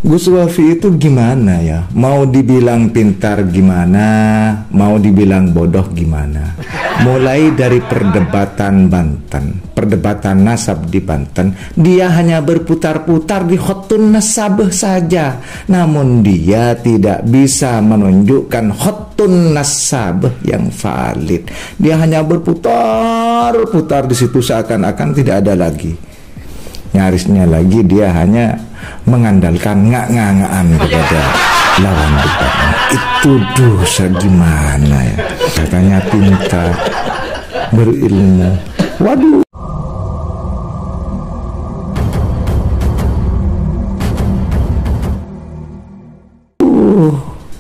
Gus Wafi itu gimana ya? Mau dibilang pintar gimana? Mau dibilang bodoh gimana? Mulai dari perdebatan Banten, perdebatan nasab di Banten, dia hanya berputar-putar di khotun nasabah saja. Namun dia tidak bisa menunjukkan khotun nasabah yang valid. Dia hanya berputar-putar di situ seakan-akan tidak ada lagi. Nyarisnya lagi dia hanya mengandalkan ngak-ngak-ngakan kepada lawan debatnya. Itu dosa gimana ya? Katanya pintar, berilmu. Waduh.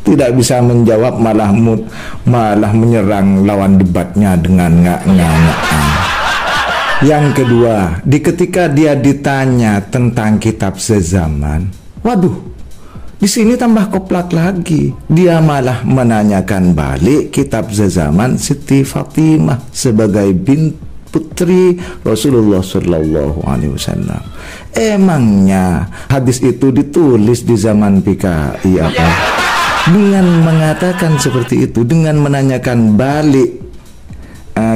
Tidak bisa menjawab, malah menyerang lawan debatnya dengan ngak-ngak-ngakan. Yang kedua, ketika dia ditanya tentang kitab sezaman, waduh, di sini tambah koplak lagi. Dia malah menanyakan balik kitab sezaman Siti Fatimah sebagai putri Rasulullah Shallallahu Alaihi Wasallam. Emangnya hadis itu ditulis di zaman PKI apa? Dengan mengatakan seperti itu, dengan menanyakan balik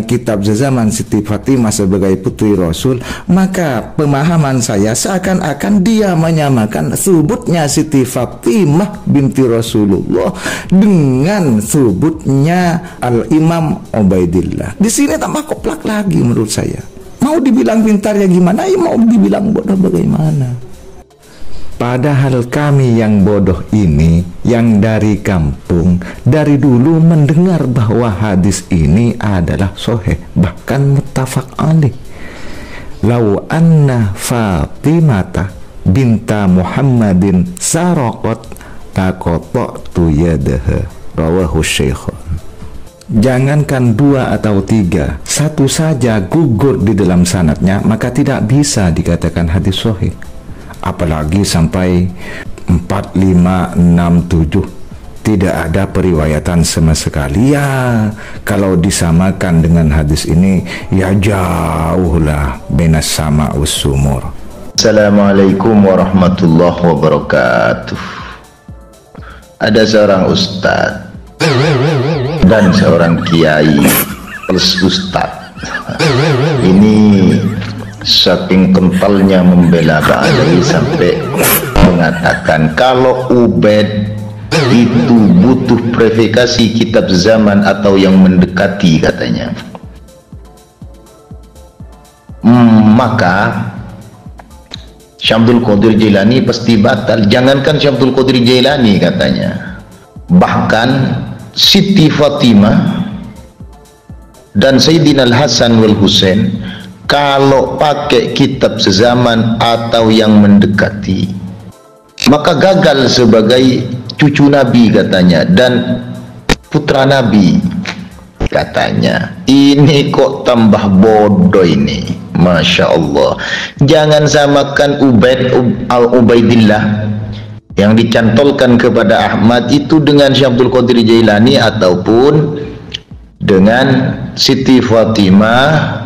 kitab zaman Siti Fatimah sebagai putri Rasul, maka pemahaman saya seakan-akan dia menyamakan subutnya Siti Fatimah binti Rasulullah dengan subutnya Al-Imam Ubaidillah. Di sini tambah koplak lagi menurut saya. Mau dibilang pintar ya gimana, ya mau dibilang bodoh bagaimana? Padahal kami yang bodoh ini, yang dari kampung, dari dulu mendengar bahwa hadis ini adalah sahih, bahkan muttafaq alaih. Lau anna Fatimata binta Muhammadin saraqat taqata'tu yadaha, rawahu Syaikhan. Jangankan 2 atau 3, satu saja gugur di dalam sanadnya, maka tidak bisa dikatakan hadis sahih. Apalagi sampai 4, 5, 6, 7 tidak ada periwayatan sama sekali. Ya, kalau disamakan dengan hadis ini, ya jauhlah benas sama usumur. Assalamualaikum warahmatullahi wabarakatuh. Ada seorang ustadz dan seorang kiai plus ustadz. Ini saking kentalnya membela Ba'alawi sampai mengatakan kalau Ubaid itu butuh verifikasi kitab zaman atau yang mendekati katanya. Maka Syamsul Qadir Jailani pasti batal. Jangankan Syamsul Qadir Jailani katanya, bahkan Siti Fatimah dan Sayyidina Al-Hasan wal Husain kalau pakai kitab sezaman atau yang mendekati, maka gagal sebagai cucu Nabi katanya dan putra Nabi katanya. Ini kok tambah bodoh ini, Masya Allah. Jangan samakan Ubaidillah yang dicantolkan kepada Ahmad itu dengan Syamsul Qadir Jailani ataupun dengan Siti Fatimah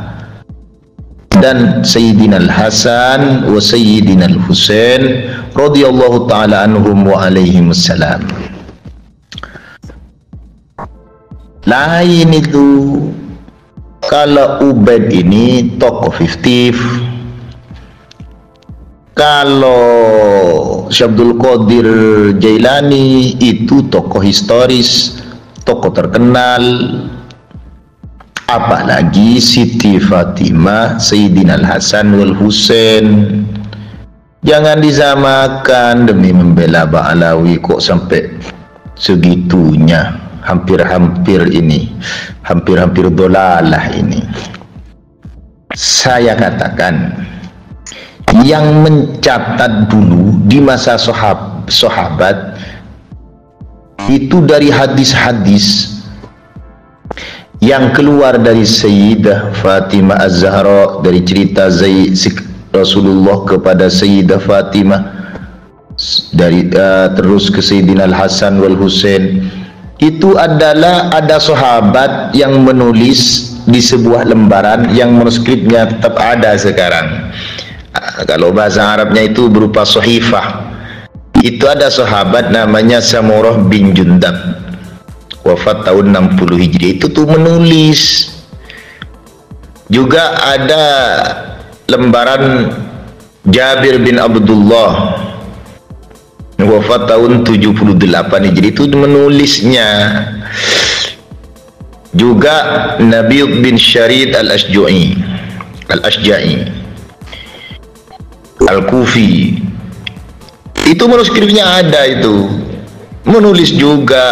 dan Sayyidina Al-Hasan wa Sayyidina Al-Husain radhiyallahu ta'ala anhum wa alaihimussalam. Lain itu kalau Ubaid ini tokoh fiktif, kalau Syamsul Qadir Jailani itu tokoh historis, tokoh terkenal. Apalagi Siti Fatimah, Sayyidina Al-Hasan wal Husain. Jangan disamakan demi membela Ba'alawi kok sampai segitunya. Hampir-hampir ini, hampir-hampir dolalah ini. Saya katakan, yang mencatat dulu di masa sahabat itu dari hadis-hadis yang keluar dari Sayyidah Fatimah Az-Zahra, dari cerita Rasulullah kepada Sayyidah Fatimah, dari terus ke Sayyidina Al-Hasan wal Husain. Itu adalah ada sahabat yang menulis di sebuah lembaran yang manuskripnya tetap ada sekarang. Kalau bahasa Arabnya itu berupa sahifah, itu ada sahabat namanya Samurah bin Jundab, wafat tahun 60 Hijriah, itu tuh menulis. Juga ada lembaran Jabir bin Abdullah, wafat tahun 78 Hijriah, itu menulisnya. Juga Nabi bin Syarid al-Ashja'i Al-Kufi, itu manuskripnya ada, itu menulis juga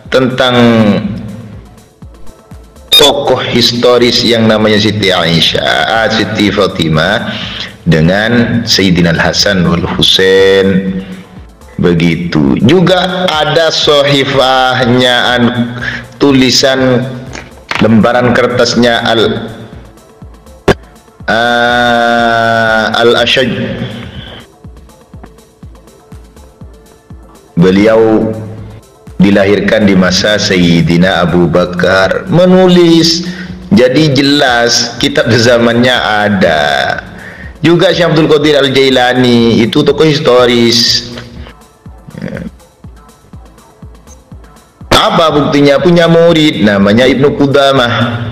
tentang tokoh historis yang namanya Siti Aisyah, Siti Fatimah dengan Sayyidina Al-Hasan wal Husain. Begitu juga ada sohifahnya, tulisan lembaran kertasnya Al-Ashaj. Beliau dilahirkan di masa Sayyidina Abu Bakar, menulis, jadi jelas kitab zamannya ada. Juga Syekh Abdul Qadir Al-Jailani, itu tokoh historis. Apa buktinya? Punya murid namanya Ibnu Qudamah.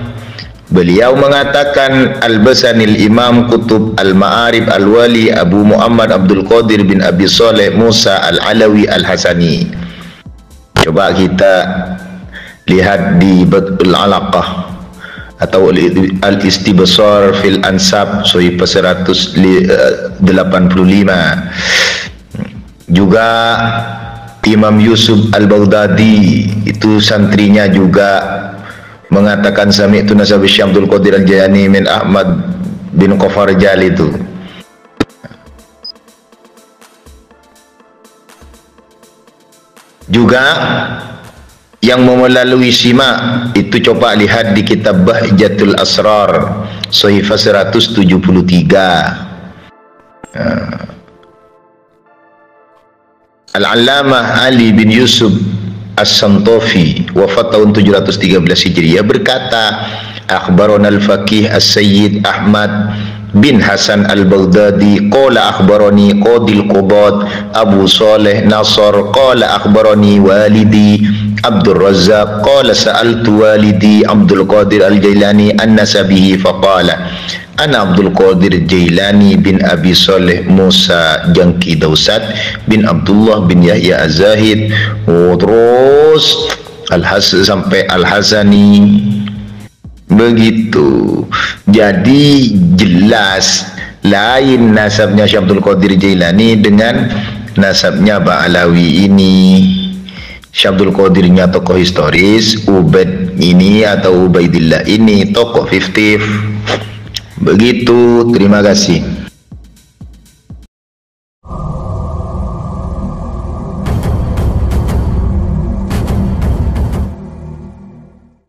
Beliau mengatakan, Al-Basanil Imam Kutub Al-Ma'arib Al-Wali Abu Muhammad Abdul Qadir bin Abi Saleh Musa Al-Alawi Al-Hasani. Coba kita lihat di Badul Alaqah atau Al-Istibsar fil Ansab, Sohifah 185. Juga Imam Yusuf Al-Baghdadi, itu santrinya, juga mengatakan sami'tu nasab Syekh Abdul Qadir Al-Jailani min Ahmad bin Qafarjal itu. Juga yang melalui simak itu coba lihat di kitab Bahjatul Asrar, Sohifah 173. Al-Allamah Ali bin Yusuf As-Santofi, wafat tahun 713 Hijriah, berkata, akhbarana al-faqih as-sayyid Ahmad bin Hasan al-Baghdadi qala akhbarani qadil qudat Abu Saleh Nasr qala akhbarani walidi Abdul Razzaq qala sa'altu walidi Abdul Qadir Al-Jailani an nasabihi faqala ana Abdul Qadir Jailani bin Abi Saleh Musa Jangki Dausat bin Abdullah bin Yahya Az-Zahid, terus sampai Al-Hasani. Begitu. Jadi jelas lain nasabnya Syekh Abdul Qadir Jailani dengan nasabnya Ba'alawi ini. Syekh Abdul Qadirnya tokoh historis, Ubaid ini atau Ubaidillah ini tokoh fiktif. Begitu, terima kasih.